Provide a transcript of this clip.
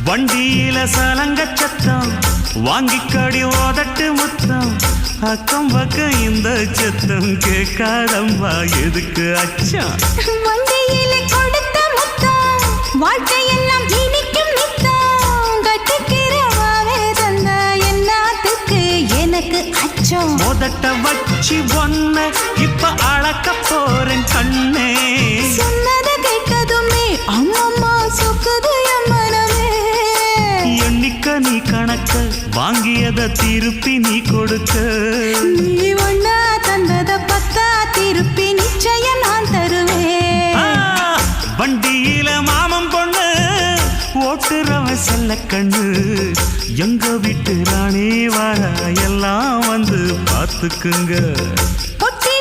வண்டியில சலங்க சத்தம் வாங்கிக்கடி ஓதட்டு முத்தம் அக்கம் பக்கம் இந்த சத்தம் கேட்காதம்மா எதுக்கு அச்சம் வண்டியில கொடுத்த முத்தம் வாழ்க்கையெல்லாம் இனிக்கும் நித்தம் கட்டுக்கிறவாவே தந்த என்னத்துக்கு எனக்கு அச்சம் ஓதட்ட வச்சு ஒன்ன இப்ப அளக்க போறேன் கண்ணே சொன்னத கேட்கதுமே அம்மம்மா சொக்குது என் மனமே எண்ணிக்க நீ கணக்க வாங்கியத திருப்பி நீ கொடுக்க நீ ஒன்னா தந்தத பத்தா திருப்பி நிச்சயம் நான் தருவேன் வண்டியில மாமன் பொண்ணு ஓட்டுறவன் செல்ல கண்ணு எங்க வீட்டு ராணி வர எல்லாம் வந்து பார்த்துக்குங்க பொட்டி